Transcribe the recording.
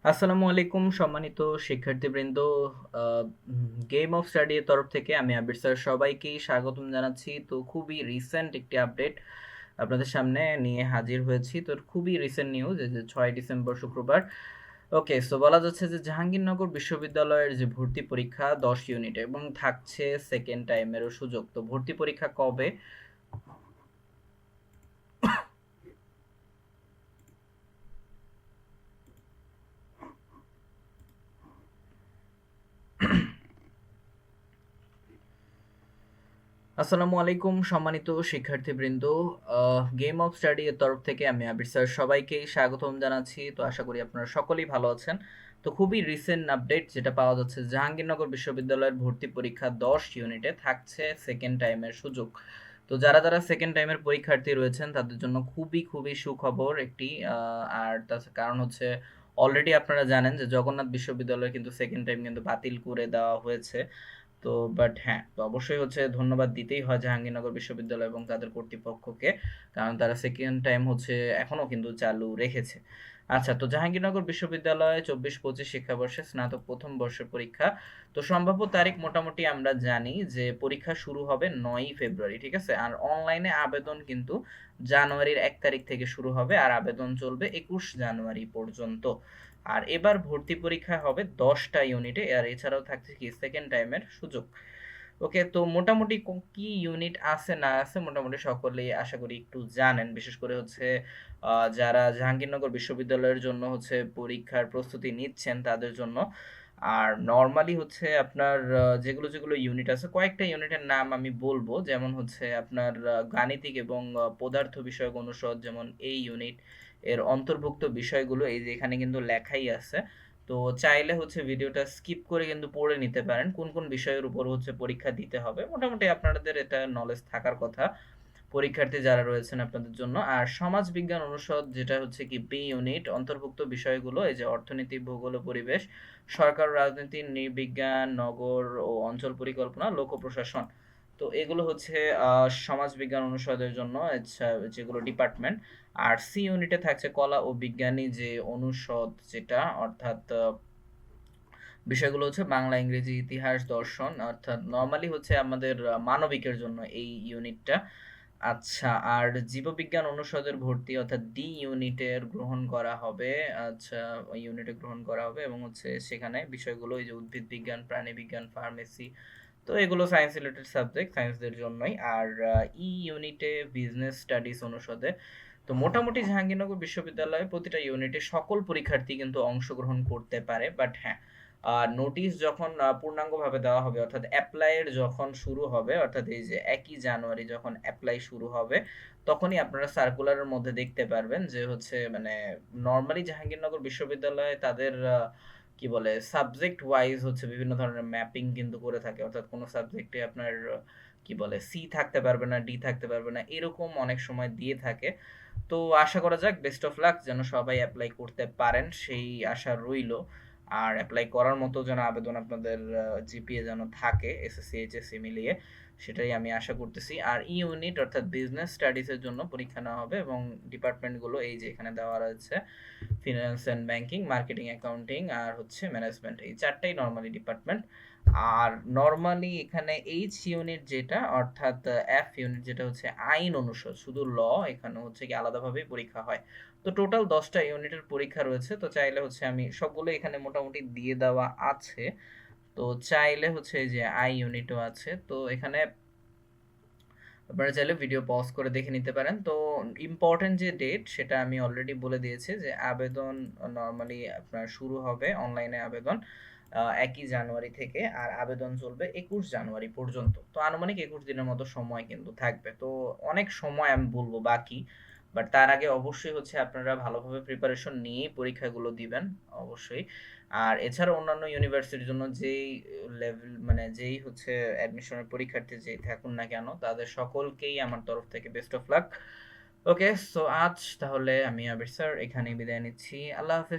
আসসালামু আলাইকুম সম্মানিত শিক্ষার্থীবৃন্দ। গেম অফ স্টাডি এর তরফ থেকে আমি আবির স্যার সবাইকেই স্বাগতম জানাচ্ছি। তো খুবই রিসেন্ট একটি আপডেট আপনাদের সামনে নিয়ে হাজির হয়েছি। তো খুবই রিসেন্ট নিউজ, এই যে 6 ডিসেম্বর শুক্রবার। ওকে, সো বলা যাচ্ছে যে জাহাঙ্গীরনগর বিশ্ববিদ্যালয়ের যে ভর্তি পরীক্ষা 10 ইউনিট এবং থাকছে সেকেন্ড টাইমেরও সুযোগ। তো ভর্তি পরীক্ষা কবে? আসসালামু আলাইকুম সম্মানিত শিক্ষার্থীবৃন্দ। গেম অফ স্টাডি এর তরফ থেকে আমি আবির স্যার সবাইকেই স্বাগতম জানাচ্ছি। তো আশা করি আপনারা সকলেই ভালো আছেন। তো খুবই রিসেন্ট আপডেট যেটা পাওয়া যাচ্ছে, জাহাঙ্গীরনগর বিশ্ববিদ্যালয়ের ভর্তি পরীক্ষা 10 ইউনিটে থাকছে সেকেন্ড টাইমের সুযোগ। তো যারা যারা সেকেন্ড টাইমের পরীক্ষার্থী রয়েছেন তাদের জন্য খুবই খুবই সুখবর একটি। আর তার কারণ হচ্ছে অলরেডি আপনারা জানেন যে জগন্নাথ বিশ্ববিদ্যালয় কিন্তু সেকেন্ড টাইম কিন্তু বাতিল করে দেওয়া হয়েছে। তো বাট হ্যাঁ, তো অবশ্যই হচ্ছে ধন্যবাদ দিতেই হয় জাহাঙ্গীরনগর বিশ্ববিদ্যালয় এবং তাদের কর্তৃপক্ষকে, কারণ তারা সেকেন্ড টাইম হচ্ছে এখনো কিন্তু চালু রেখেছে। আচ্ছা, তো জাহাঙ্গীরনগর বিশ্ববিদ্যালয়ে 24-25 শিক্ষাবর্ষে স্নাতক প্রথম বর্ষের পরীক্ষা। তো সম্ভাব্য তারিখ মোটামুটি আমরা জানি যে পরীক্ষা শুরু হবে 9ই ফেব্রুয়ারি, ঠিক আছে। আর অনলাইনে আবেদন কিন্তু জানুয়ারির 1 তারিখ থেকে শুরু হবে আর আবেদন চলবে 21 জানুয়ারি পর্যন্ত। আর এবার ভর্তি পরীক্ষা হবে 10টা ইউনিটে, আর এছাড়াও থাকছে কি সেকেন্ড টাইমের সুযোগ। ওকে, তো মোটামুটি কি ইউনিট আছে না আছে মোটামুটি সকলেই আশা করি একটু জানেন, বিশেষ করে হচ্ছে যারা জাহাঙ্গীরনগর বিশ্ববিদ্যালয়ের জন্য হচ্ছে পরীক্ষার প্রস্তুতি নিচ্ছেন তাদের জন্য। আর নর্মালি হচ্ছে আপনার যেগুলো যেগুলো ইউনিট আছে, কয়েকটা ইউনিটের নাম আমি বলবো, যেমন হচ্ছে আপনার গাণিতিক এবং পদার্থ বিষয়ক অনুষদ, যেমন এই ইউনিট এর অন্তর্ভুক্ত বিষয়গুলো এই যে এখানে কিন্তু লেখাই আছে। তো চাইলে হচ্ছে ভিডিওটা স্কিপ করে কিন্তু পড়ে নিতে পারেন কোন কোন বিষয়ের উপর হচ্ছে পরীক্ষা দিতে হবে। মোটামুটি আপনাদের এটা নলেজ থাকার কথা পরীক্ষার্থী যারা রয়েছেন আপনাদের জন্য। আর সমাজ বিজ্ঞান অনুষদ যেটা হচ্ছে কি বি ইউনিট, অন্তর্ভুক্ত বিষয়গুলো এই যে অর্থনীতি, ভূগোল ও পরিবেশ, সরকার ও রাজনীতি, নৃবিজ্ঞান, নগর ও অঞ্চল পরিকল্পনা, লোক প্রশাসন। তো এগুলো হচ্ছে সমাজ বিজ্ঞান অনুষদের জন্য আচ্ছা যেগুলো ডিপার্টমেন্ট। আর সি ইউনিটে থাকছে কলা ও বিজ্ঞানী যে অনুষদ, যেটা অর্থাৎ বিষয়গুলো হচ্ছে বাংলা, ইংরেজি, ইতিহাস, দর্শন, অর্থাৎ নর্মালি হচ্ছে আমাদের মানবিকের জন্য এই ইউনিটটা। আচ্ছা, আর জীববিজ্ঞান অনুষদের ভর্তি অর্থাৎ ডি ইউনিটের গ্রহণ করা হবে। আচ্ছা, ওই ইউনিটে গ্রহণ করা হবে এবং হচ্ছে সেখানে বিষয়গুলো এই যে উদ্ভিদ বিজ্ঞান, প্রাণী বিজ্ঞান, ফার্মেসি, তো এগুলো সায়েন্স রিলেটেড সাবজেক্ট, সায়েন্সদের জন্যই। আর ই ইউনিটে বিজনেস স্টাডিজ অনুষদে। তো মোটামুটি জাহাঙ্গীরনগর বিশ্ববিদ্যালয়ে প্রতিটা ইউনিটে সকল পরীক্ষার্থী কিন্তু অংশগ্রহণ করতে পারে। বাট হ্যাঁ, নোটিশ যখন পূর্ণাঙ্গভাবে দেওয়া হবে, অর্থাৎ অ্যাপ্লাইয়ের যখন শুরু হবে, অর্থাৎ এই যে 1ই জানুয়ারি যখন অ্যাপ্লাই শুরু হবে, তখনই আপনারা সার্কুলারের মধ্যে দেখতে পারবেন যে হচ্ছে মানে নর্মালি জাহাঙ্গীরনগর বিশ্ববিদ্যালয়ে তাদের কি বলে সাবজেক্ট ওয়াইজ হচ্ছে বিভিন্ন ধরনের ম্যাপিং কিন্তু করে থাকে, অর্থাৎ কোনো সাবজেক্টে আপনার কি বলে সি থাকতে পারবে না, ডি থাকতে পারবে না, এরকম অনেক সময় দিয়ে থাকে। তো আশা করা যাক, বেস্ট অফ লাক, যেন সবাই অ্যাপ্লাই করতে পারেন সেই আশা রইলো। আর অ্যাপ্লাই করার মতো যেন আবেদন আপনাদের জিপিএ যেন থাকে এসএসসি এইচএসসি মিলিয়ে, সেটাই আমি আশা করতেছি। আর ই ইউনিট অর্থাৎ বিজনেস স্টাডিজের জন্য পরীক্ষা নেওয়া হবে এবং ডিপার্টমেন্টগুলো এই যে এখানে দেওয়া রয়েছে, finance and banking, marketing, accounting আর হচ্ছে ম্যানেজমেন্ট, এই চারটাই নর্মালি ডিপার্টমেন্ট। আর নর্মালি এখানে এইচ ইউনিট যেটা অর্থাৎ এফ ইউনিট যেটা হচ্ছে আইন অনুষদ, শুধু ল, এখানে হচ্ছে কি আলাদাভাবেই পরীক্ষা হয়। তো টোটাল 10টা ইউনিটের পরীক্ষা রয়েছে। তো চাইলে হচ্ছে আমি সবগুলো এখানে মোটামুটি দিয়ে দেওয়া আছে। তো চাইলে হচ্ছে এই যে আই ইউনিটও আছে, তো এখানে আপনারা চাইলে ভিডিও পজ করে দেখে নিতে পারেন। তো ইম্পর্টেন্ট যে ডেট সেটা আমি অলরেডি বলে দিয়েছি যে আবেদন নর্মালি আপনার শুরু হবে অনলাইনে আবেদন 1ই জানুয়ারি থেকে, আর আবেদন চলবে 21 জানুয়ারি পর্যন্ত। তো আনুমানিক 21 দিনের মতো সময় কিন্তু থাকবে। তো অনেক সময় আমি বলবো বাকি, বাট তার আগে অবশ্যই হচ্ছে আপনারা ভালোভাবে প্রিপারেশন নিয়েই পরীক্ষাগুলো দিবেন অবশ্যই। আর এছাড়া অন্যান্য ইউনিভার্সিটির জন্য যেই লেভেল মানে যেই হচ্ছে অ্যাডমিশনের পরীক্ষার্থী যেই থাকুন না কেন, তাদের সকলকেই আমার তরফ থেকে best of luck. Okay, so আজ তাহলে আমি আবির স্যার এখানেই বিদায় নিচ্ছি। আল্লাহ হাফেজ।